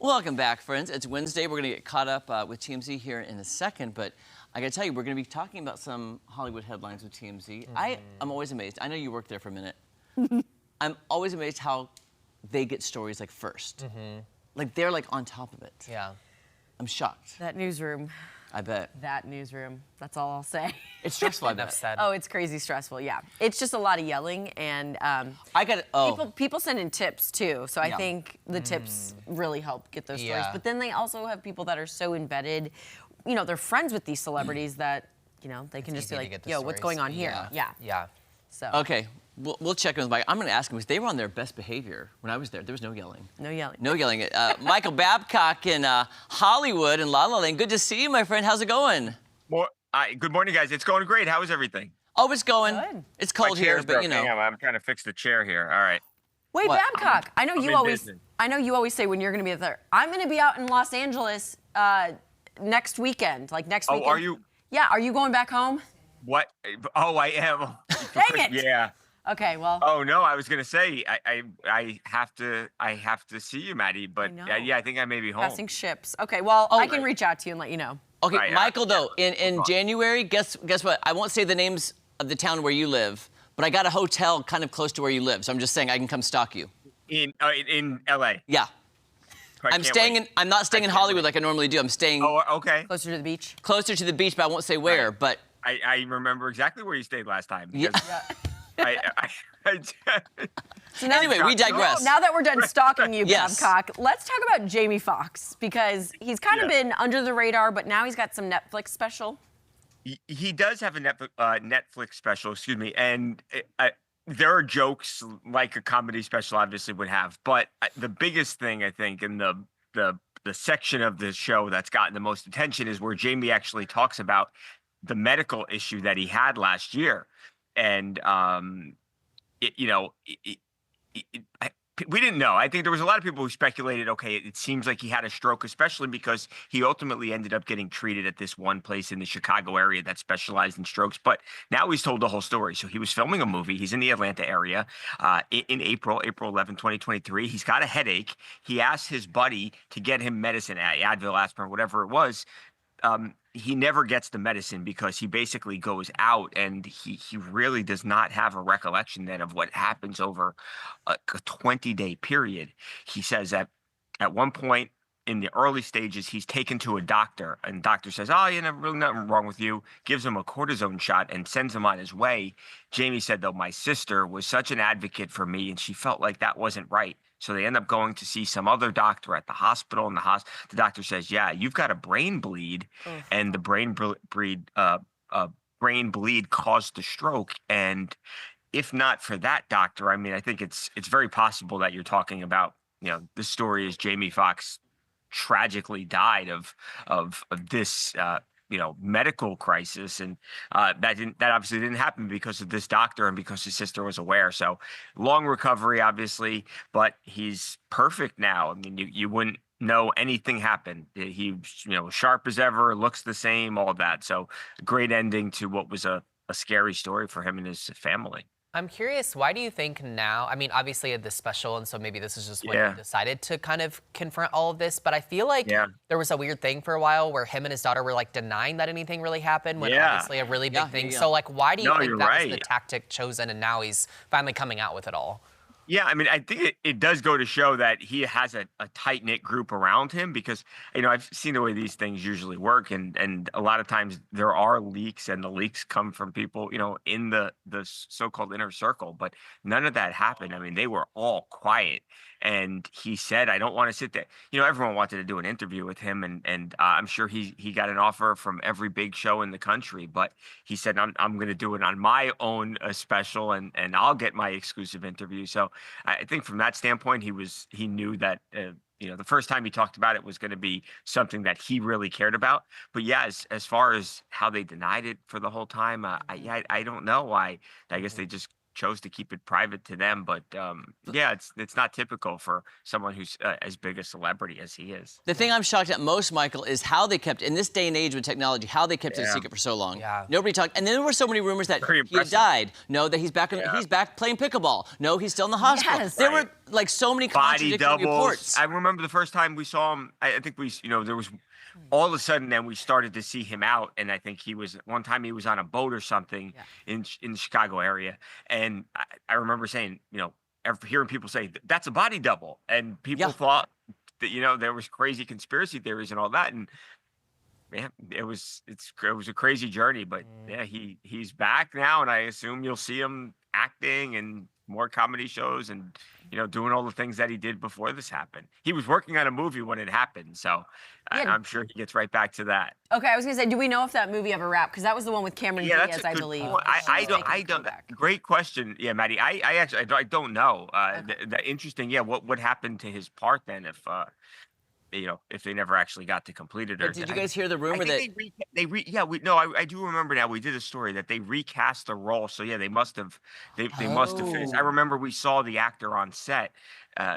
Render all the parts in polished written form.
Welcome back, friends. It's Wednesday. We're going to get caught up with TMZ here in a second, but I got to tell you, we're going to be talking about some Hollywood headlines with TMZ. I'm always amazed. I know you worked there for a minute. I'm always amazed how they get stories like first. Like they're like on top of it. Yeah. I'm shocked. That newsroom. I bet. That newsroom. That's all I'll say. It's stressful, I bet. Said. Oh, it's crazy stressful, yeah. It's just a lot of yelling, and I got it. people send in tips, too, so I think the tips really help get those stories. But then they also have people that are so embedded, you know, they're friends with these celebrities that, you know, they can just be like, yo, what's going on here? Yeah. So. Okay. We'll check in with Mike. I'm going to ask him because they were on their best behavior when I was there. There was no yelling. No yelling. No yelling. Michael Babcock in Hollywood and La La Land. Good to see you, my friend. How's it going? Good morning, guys. It's going great. How is everything? Oh, it's going. Good. It's cold here, but you know. I'm trying to fix the chair here. All right. Wait, What? Babcock. I know you always. business. I know you always say when you're going to be there. I'm going to be out in Los Angeles next weekend. Like next weekend. Oh, are you? Yeah. Are you going back home? What? Oh, I am. Dang it. Yeah. Okay. Well. Oh no, I was gonna say I have to see you, Maddie. But know. yeah, I think I may be home. Passing ships. Okay. Well, I can reach out to you and let you know. Okay, Right, Michael, though, in January, guess what? I won't say the names of the town where you live, but I got a hotel kind of close to where you live. So I'm just saying I can come stalk you. In LA. Yeah. I'm not staying in Hollywood like I normally do. I'm staying Oh, okay. Closer to the beach. closer to the beach, but I won't say where. Right. But I remember exactly where you stayed last time. Yeah. So now, anyway, we digress. Now that we're done stalking you, Yes. Babcock, let's talk about Jamie Foxx, because he's kind of been under the radar, but now he's got some Netflix special. He does have a Netflix special, excuse me, and there are jokes like a comedy special obviously would have, but the biggest thing I think in the section of the show that's gotten the most attention is where Jamie actually talks about the medical issue that he had last year, and we didn't know. I think there was a lot of people who speculated, okay, it seems like he had a stroke, especially because he ultimately ended up getting treated at this one place in the Chicago area that specialized in strokes. But now he's told the whole story. So he was filming a movie. He's in the Atlanta area in April 11, 2023. He's got a headache. He asked his buddy to get him medicine, Advil, aspirin, whatever it was. He never gets the medicine because he basically goes out and he really does not have a recollection then of what happens over a 20-day period. He says that at one point in the early stages, he's taken to a doctor, and the doctor says, oh, you know, really nothing wrong with you, gives him a cortisone shot and sends him on his way. Jamie said, though, my sister was such an advocate for me, and she felt like that wasn't right. So they end up going to see some other doctor at the hospital, and the doctor says, yeah, you've got a brain bleed, and the brain bleed caused the stroke. And if not for that doctor, I mean, I think it's very possible that you're talking about, you know, the story is Jamie Foxx tragically died of this medical crisis, and that obviously didn't happen because of this doctor and because his sister was aware. So long recovery, obviously, but he's perfect now. I mean, you wouldn't know anything happened. He's sharp as ever, looks the same, all of that. So great ending to what was a scary story for him and his family. I'm curious, why do you think now, I mean, obviously you had this special, and so maybe this is just when you decided to kind of confront all of this, but I feel like there was a weird thing for a while where him and his daughter were like denying that anything really happened, when obviously a really big thing. So like, why do you think that was the tactic chosen, and now he's finally coming out with it all? Yeah, I mean, I think it does go to show that he has a tight-knit group around him, because, you know, I've seen the way these things usually work, and a lot of times there are leaks, and the leaks come from people, you know, in the so-called inner circle, but none of that happened. I mean, they were all quiet, and he said, I don't want to sit there. You know, everyone wanted to do an interview with him, and I'm sure he got an offer from every big show in the country, but he said, I'm going to do it on my own special, and I'll get my exclusive interview. So I think from that standpoint, he knew that, the first time he talked about it was going to be something that he really cared about. But yeah, as far as how they denied it for the whole time, I don't know why. I guess they just chose to keep it private to them, but it's not typical for someone who's as big a celebrity as he is. The thing I'm shocked at most, Michael, is how they kept, in this day and age with technology, how they kept it a secret for so long. Yeah. Nobody talked, and then there were so many rumors that he had died. No, that he's back playing pickleball. No, he's still in the hospital. Yes. There were like so many body contradicting doubles. reports. I remember the first time we saw him. I think there was all of a sudden then we started to see him out, and I think one time he was on a boat or something in the Chicago area, and I remember saying, hearing people say that's a body double, and people thought that there was crazy conspiracy theories and all that, and man, it was a crazy journey, but yeah, he's back now, and I assume you'll see him acting and more comedy shows and doing all the things that he did before this happened. He was working on a movie when it happened, so I'm sure he gets right back to that. Okay, I was gonna say, do we know if that movie ever wrapped? Because that was the one with Cameron Diaz, I believe. I don't. Great question. Yeah, Maddie. I actually don't know. Interesting. Yeah, what happened to his part then? If they never actually got to complete it. Did you guys hear the rumor that I do remember now. We did a story that they recast the role. So yeah, they must have finished. I remember we saw the actor on set.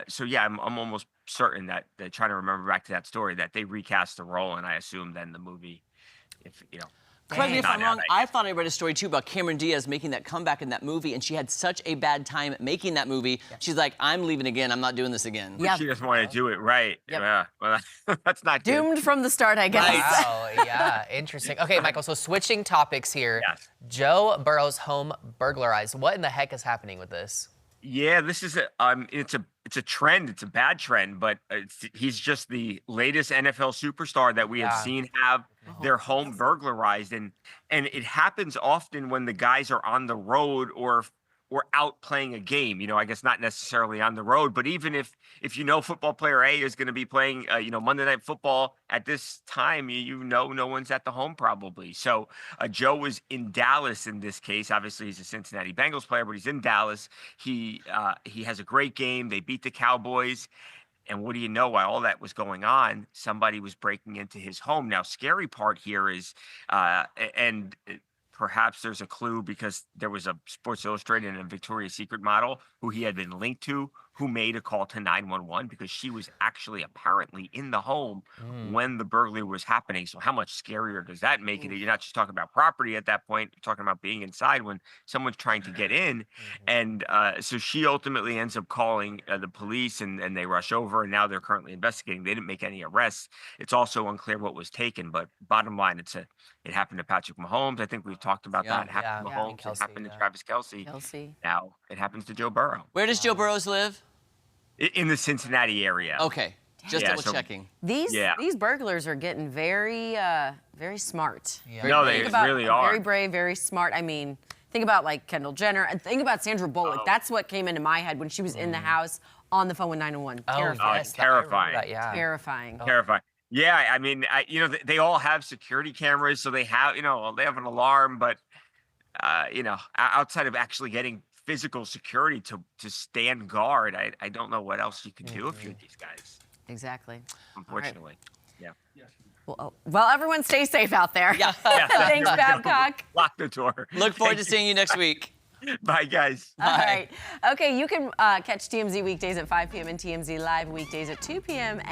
So yeah, I'm almost certain that they're trying to remember back to that story that they recast the role, and I assume then the movie, Correct me if I'm wrong. I thought I read a story too about Cameron Diaz making that comeback in that movie, and she had such a bad time making that movie. She's like, "I'm leaving again. I'm not doing this again." Yeah, she doesn't want to do it right. Yep. Yeah, well, that's not doomed good. from the start, I guess. Wow, yeah, interesting. Okay, Michael. So switching topics here. Yes. Joe Burrow's home burglarized. What in the heck is happening with this? Yeah, this is it's a trend. It's a bad trend, but he's just the latest NFL superstar that we have seen have their home burglarized, and it happens often when the guys are on the road or out playing a game. I guess not necessarily on the road, but even if football player A is going to be playing Monday Night Football at this time, no one's at the home probably. So Joe was in Dallas in this case. Obviously he's a Cincinnati Bengals player, but he's in Dallas. He has a great game. They beat the Cowboys. And what do you know? While all that was going on, somebody was breaking into his home. Now, scary part here is, perhaps there's a clue because there was a Sports Illustrated and a Victoria's Secret model who he had been linked to, who made a call to 911 because she was actually apparently in the home when the burglary was happening. So how much scarier does that make it? You're not just talking about property at that point. You're talking about being inside when someone's trying to get in. And so she ultimately ends up calling the police, and they rush over, and now they're currently investigating. They didn't make any arrests. It's also unclear what was taken, but bottom line, it happened to Patrick Mahomes. I think we've talked about that. It happened to Mahomes. It happened to Travis Kelce. Now it happens to Joe Burrow. Where does Joe Burrows live? In the Cincinnati area. Okay, just double checking. These burglars are getting very smart. Yeah. No, they really are. Very brave, very smart. I mean, think about like Kendall Jenner, and think about Sandra Bullock. That's what came into my head when she was in the house on the phone with 911. Terrifying. Terrifying. Terrifying. Terrifying. Yeah, I mean, they all have security cameras, so they have an alarm, but outside of actually getting physical security to stand guard, I don't know what else you can do if you're these guys. Exactly. Unfortunately. Right. Yeah. Well, everyone stay safe out there. Yeah. Thanks, Babcock. Lock the door. Look forward to seeing you next week. Bye, guys. All right. Okay, you can catch TMZ weekdays at 5 p.m. and TMZ Live weekdays at 2 p.m. and